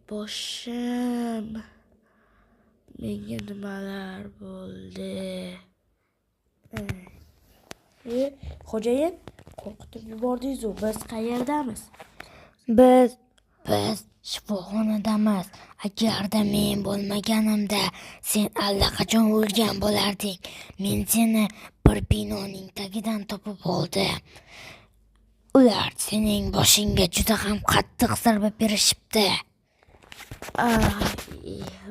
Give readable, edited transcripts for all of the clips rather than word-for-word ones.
Boshim. Menga nimalar bo'ldi? Xo'jayin, qo'rqitib yubordingiz-ku. Biz qayerdamiz? Biz shifoxonadamiz. Agarda men bo'lmaganimda sen allaqachon o'lgan bo'larding. Men seni bir binoning tagidan topib oldim. Ular sening boshingga juda ham qattiq zarba berishibdi.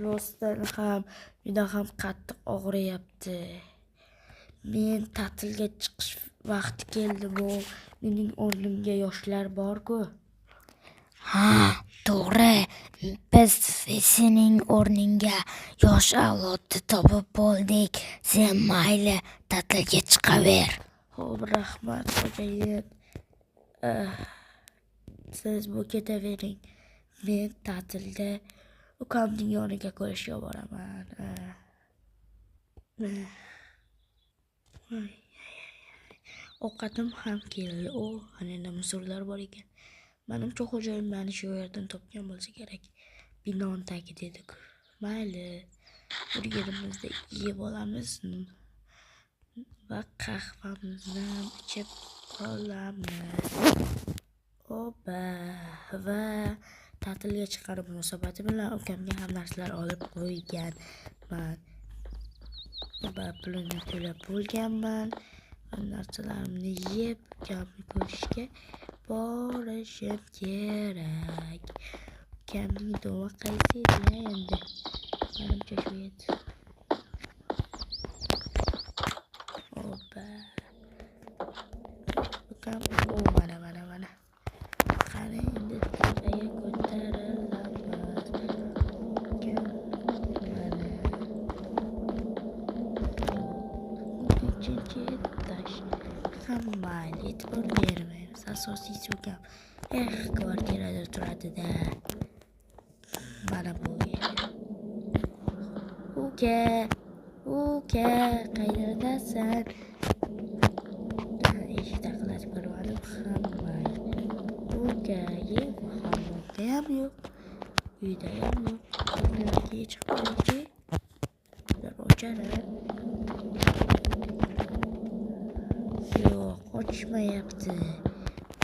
Rostdan ham juda ham qattiq og'riyapti. Men ta'tilga chiqish vaqti keldi-ku. Mening o'rnimga yoshlar bor-ku. Ha, to'g'ri. Biz sening o'rningga yosh avlodni topib bo'ldik. Sen mayli ta'tilga chiqaver. Xo'p, rahmat xo'jayin. Siz bu ketavering. Men ta'tilda ukamning yoniga ko'rishga boraman. Ovqatim ham keldi. Ana musorlar bor ekan. Menimcha xo'jayin meni shu yerdan topgan bo'lsa kerak. Binon tagida edik. Mayli. O'rganimizda yeb olamiz va qahvamizni ichib qolamiz. Va ta'tilga chiqqanim munosabati bilan ukamga ham narsalar olib qo'yganman. Va pulini to'lab bo'lganman. Narsalarimni yeb, ukamni ko'rishga borishim kerak. Ukamning do'mi qaysi edi endi? Menimcha shu edi. Ukam, mana. Qani endi tepaga ko'tarilamiz. Ukam, mana. Uchinchi etaj. Mayli, e'tibor bermaymiz. Asosiysi ukam. Kvartirada turadi-da. Mana bu yer. Uka, qayerdasan? Eshik taqillatib ko'rmadim. Ukaga hamda ham yo'q. Uyda ham yo'q. Ularga chiqib qo'ychi. Ular ochadi. Yo'q, ochmayapti.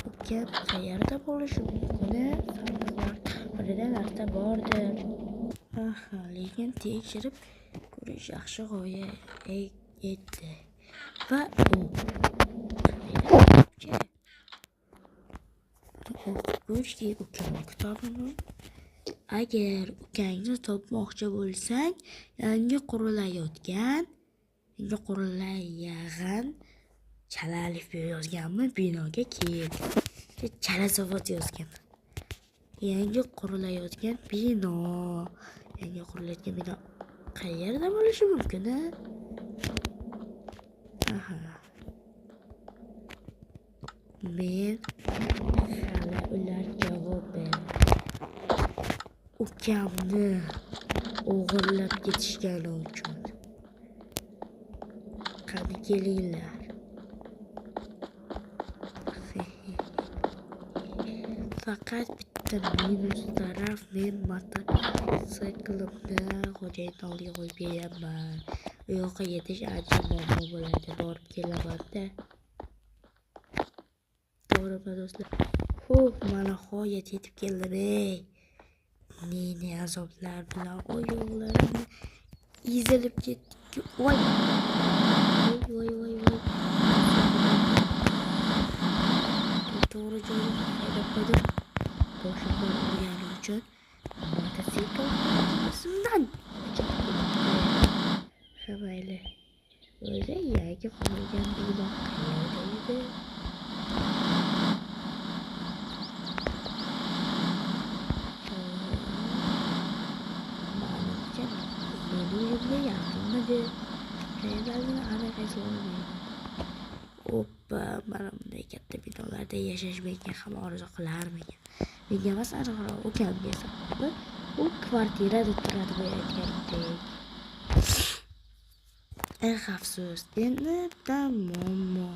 Ukam qayerda bo'lishi mumkin? Birida narsa bordir. Lekin tekshirib ko'rish yaxshi g'oya edi. Va o'quvchi ukamni kitobini. Agar ukangni topmoqchi bo'lsang, yangi qurilayotgan chala alif yozganmi binoga kel. Chala zavod yozgan. Yangi qurilayotgan bino. Qayerda bo'lishi mumkin? Men hali ular javob berdi. Ukamni o'g'irlab ketishgani uchun. Qani kelinglar. Faqat bitta minus taraf, men motosiklimni xo'jayin oldiga qo'yib beraman. U yoqqa yetish ancha muammo bo'ladi. Borib kelaman-da. To'g'rimi do'stlar? Mana g'oyat yetib keldim. Meni azoblar bilan oyoqlarim ezilib ketdi. Voy. To'g'ri joyga haydab qo'ydim. Boshimdan urganim uchun mototsikl simdan. Mayli. O'zi yangi qurilgan bino qayerda edi? Menimcha meni uyimga yaqinmidi? Qayerdaligini aniq eslolmayman. Mana bunday katta binolarda yashash menga ham orzu qilarmikan? Menga emas, aniqroq ukamga esa. U kvartirada turadi bo'layotgandek. Afsus, endi muammo.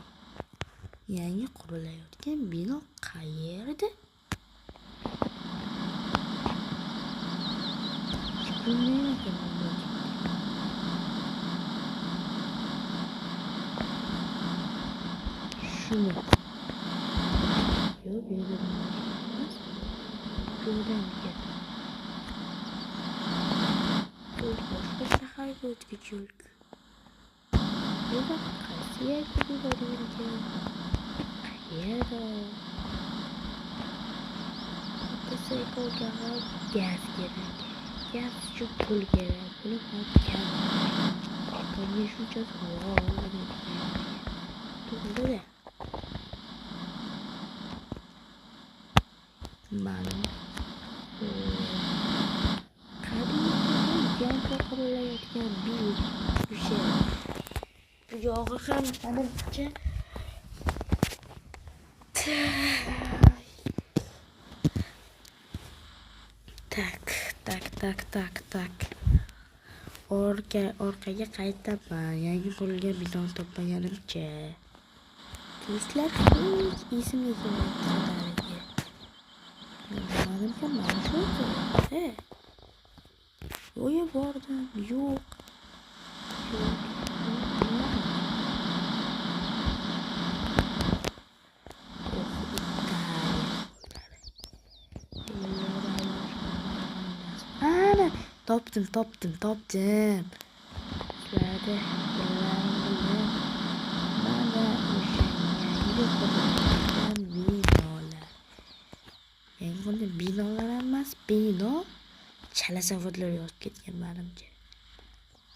Yangi qurilayotgan bino qayerda? Bilmiyorum ki bu. Şunu. Yok bir de buradan gel. Boşka şehirde ötücülük. Bir bak kasiyer gibi varınca. Yada. Kısayı koyacağım. Gaz gerek. Gaz çok pul gerek. Pul hep gaz. Ben yaşayacağız. Wow. Doğru da. Malum. Kadın kabul etken bir şey. Bu yoğu hem tanımca. Tak. Orkaya qaytaman. Yangi qurilgan binoni topmaganimcha. Turistlar hech esimga kelmayapti. Manimcha mana shu. O'ya bordim. Yo'q. Ana topdim. Sizlarda mana o'sha yangi qurilgan binolar. Yangi binolar emas, bino chala savodlar yozib ketgan menimcha.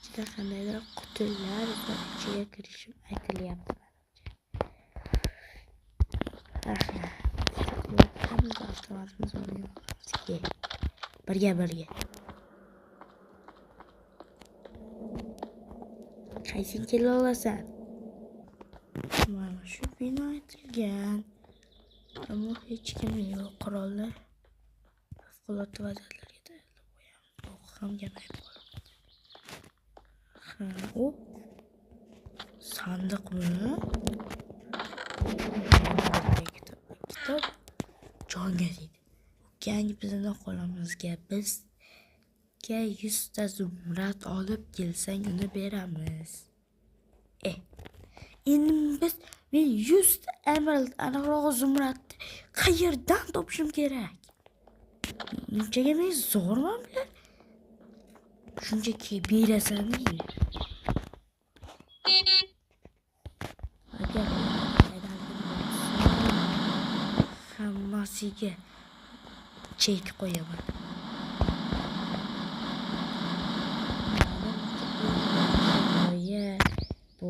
Ichida qandaydir qutilar va ichiga kirishim aytilyapti menimcha. Hammamiz avtomatimiz o'rnayapmiz. Birga. Qaysing kela olasan? Mana shu bino aytilgan. Ammo hech kim yo'q. Qurollar favqulodda vaziyatlarga tayyorlab qo'yamiz. Bu ham gamayib qolibdi. O sandiqmi? Kitob jonga deydi. Yangi bizning qo'limizga bizga 100 ta zumrad olib kelsang uni beramiz. Endi men 100 ta emerald aniqrog'i zumradni qayerdan topishim kerak? Bunchaga men zo'rman bular. Shunchaki berasan deydi. Agar hammasiga chek qo'yaman. Bu